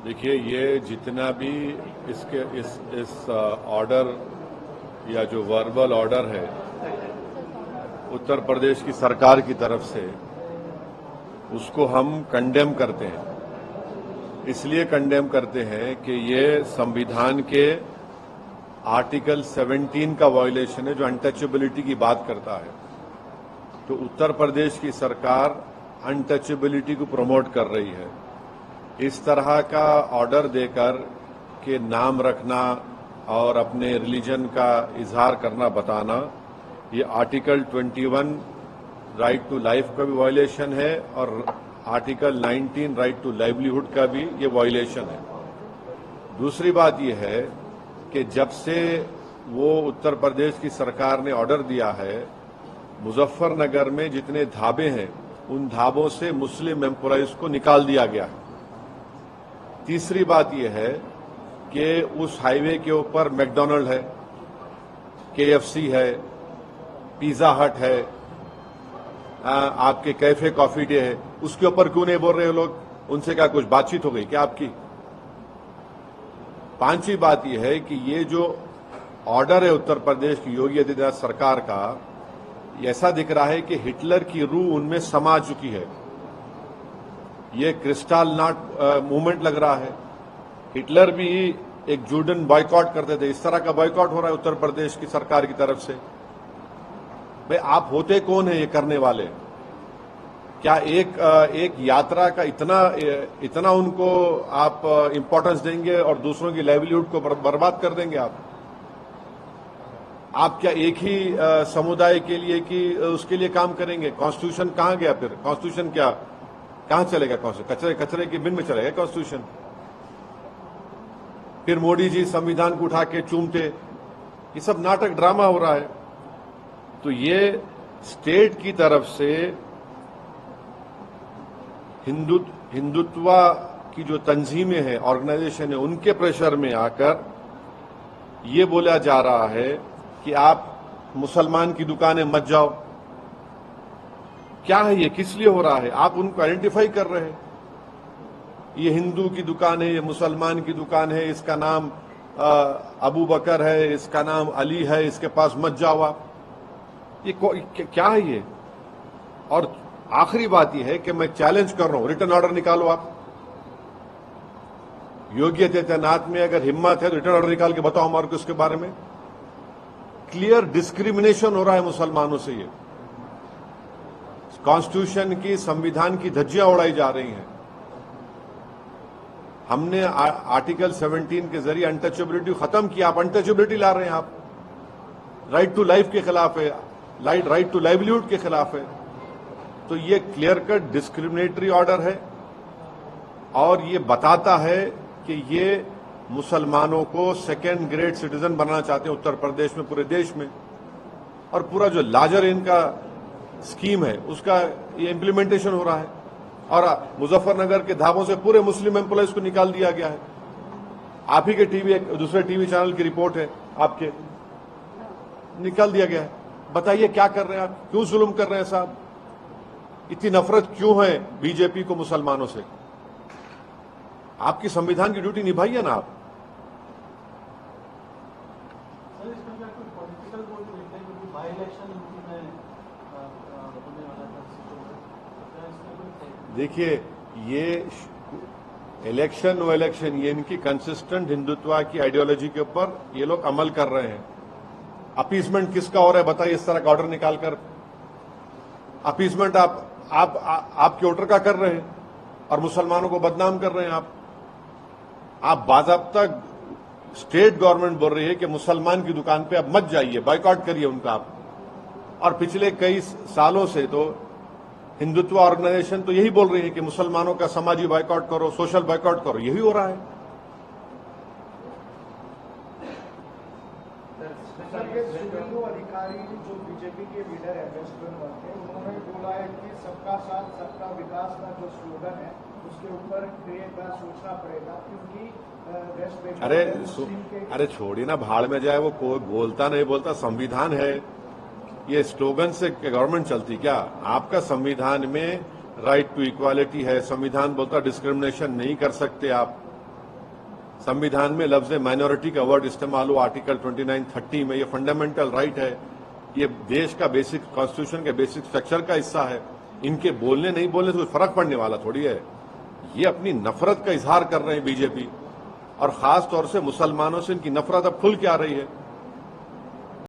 देखिए, ये जितना भी इस ऑर्डर या जो वर्बल ऑर्डर है उत्तर प्रदेश की सरकार की तरफ से, उसको हम कंडेम करते हैं। इसलिए कंडेम करते हैं कि ये संविधान के आर्टिकल 17 का वायलेशन है, जो अनटचेबिलिटी की बात करता है। तो उत्तर प्रदेश की सरकार अनटचेबिलिटी को प्रमोट कर रही है। इस तरह का ऑर्डर देकर के नाम रखना और अपने रिलीजन का इजहार करना, बताना, ये आर्टिकल 21 राइट टू लाइफ का भी वायलेशन है और आर्टिकल 19 राइट टू लाइवलीहुड का भी ये वायलेशन है। दूसरी बात ये है कि जब से वो उत्तर प्रदेश की सरकार ने ऑर्डर दिया है, मुजफ्फरनगर में जितने ढाबे हैं उन ढाबों से मुस्लिम एम्प्लॉइज को निकाल दिया गया है। तीसरी बात यह है कि उस हाईवे के ऊपर मैकडॉनल्ड है, केएफसी है, पिज्जा हट है, आपके कैफे कॉफी डे है, उसके ऊपर क्यों नहीं बोल रहे लोग? उनसे क्या कुछ बातचीत हो गई क्या आपकी? पांचवी बात यह है कि ये जो ऑर्डर है उत्तर प्रदेश की योगी आदित्यनाथ सरकार का, ऐसा दिख रहा है कि हिटलर की रूह उनमें समा चुकी है। ये क्रिस्टल नॉट मूवमेंट लग रहा है। हिटलर भी एक जूडन बॉयकॉट करते थे, इस तरह का बॉयकॉट हो रहा है उत्तर प्रदेश की सरकार की तरफ से। भाई, आप होते कौन है ये करने वाले? क्या एक यात्रा का इतना उनको आप इंपॉर्टेंस देंगे और दूसरों की लाइवलीहुड को बर्बाद कर देंगे आप क्या एक ही समुदाय के लिए कि उसके लिए काम करेंगे? कॉन्स्टिट्यूशन कहां गया फिर? कॉन्स्टिट्यूशन क्या कहां चलेगा? कॉन्स्टिट्यूशन कचरे की बिन में चलेगा कॉन्स्टिट्यूशन? फिर मोदी जी संविधान को उठा के चूमते, ये सब नाटक ड्रामा हो रहा है। तो ये स्टेट की तरफ से हिंदुत्व की जो तंजीमें हैं, ऑर्गेनाइजेशन है, उनके प्रेशर में आकर ये बोला जा रहा है कि आप मुसलमान की दुकानें मत जाओ। क्या है ये? किस लिए हो रहा है? आप उनको आइडेंटिफाई कर रहे हैं, ये हिंदू की दुकान है, ये मुसलमान की दुकान है, इसका नाम अबू बकर है, इसका नाम अली है, इसके पास मत जाओ आप। ये क्या है ये? और आखिरी बात यह है कि मैं चैलेंज कर रहा हूं, रिटर्न ऑर्डर निकालो आप। योगी आदित्यनाथ में अगर हिम्मत है तो रिटर्न ऑर्डर निकाल के बताओ हमारे को इसके बारे में। क्लियर डिस्क्रिमिनेशन हो रहा है मुसलमानों से। ये कॉन्स्टिट्यूशन की, संविधान की धज्जियां उड़ाई जा रही हैं। हमने आर्टिकल 17 के जरिए अनटचेबिलिटी खत्म किया, आप अनटचेबिलिटी ला रहे हैं। आप राइट टू लाइफ के खिलाफ है, राइट टू लाइवलीहुड के खिलाफ है। तो ये क्लियर कट डिस्क्रिमिनेटरी ऑर्डर है और ये बताता है कि ये मुसलमानों को सेकेंड ग्रेड सिटीजन बनाना चाहते हैं उत्तर प्रदेश में, पूरे देश में। और पूरा जो लार्जर इनका स्कीम है उसका ये इम्प्लीमेंटेशन हो रहा है। और मुजफ्फरनगर के ढाबों से पूरे मुस्लिम एम्प्लॉइज को निकाल दिया गया है। आप ही के दूसरे टीवी चैनल की रिपोर्ट है, आपके निकाल दिया गया है। बताइए क्या कर रहे हैं आप? क्यों जुल्म कर रहे हैं साहब? इतनी नफरत क्यों है बीजेपी को मुसलमानों से? आपकी संविधान की ड्यूटी निभाइए ना आप। देखिए, ये इलेक्शन नो इलेक्शन, ये इनकी कंसिस्टेंट हिंदुत्व की आइडियोलॉजी के ऊपर ये लोग अमल कर रहे हैं। अपीसमेंट किसका हो रहा है बताइए? इस तरह का ऑर्डर निकालकर अपीसमेंट आपके वोटर का कर रहे हैं और मुसलमानों को बदनाम कर रहे हैं आप बाज़ाब्ता स्टेट गवर्नमेंट बोल रही है कि मुसलमान की दुकान पे आप मत जाइए, बायकॉट करिए उनका आप। और पिछले कई सालों से तो हिंदुत्व ऑर्गेनाइजेशन तो यही बोल रही है कि मुसलमानों का समाजी बायकॉट करो, सोशल बायकॉट करो। यही हो रहा है। अधिकारी जो बीजेपी के लीडर है वेस्ट बंगाल के, उन्होंने बोला है कि सबका साथ सबका विकास का जो स्लोगन है उसके ऊपर एक बार सोचना पड़ेगा, क्योंकि वेस्ट बंगाल अरे छोड़िए ना, भाड़ में जाए वो, कोई बोलता नहीं बोलता, संविधान है। ये स्लोगन से गवर्नमेंट चलती क्या? आपका संविधान में राइट टू इक्वालिटी है, संविधान बोलता डिस्क्रिमिनेशन नहीं कर सकते आप। संविधान में लफ्ज माइनॉरिटी का वर्ड इस्तेमाल हुआ आर्टिकल 29-30 में। ये फंडामेंटल राइट है, ये देश का बेसिक कॉन्स्टिट्यूशन के बेसिक स्ट्रक्चर का हिस्सा है। इनके बोलने नहीं बोलने से कोई फर्क पड़ने वाला थोड़ी है। ये अपनी नफरत का इजहार कर रहे हैं बीजेपी, और खास तौर से मुसलमानों से इनकी नफरत अब खुल के आ रही है।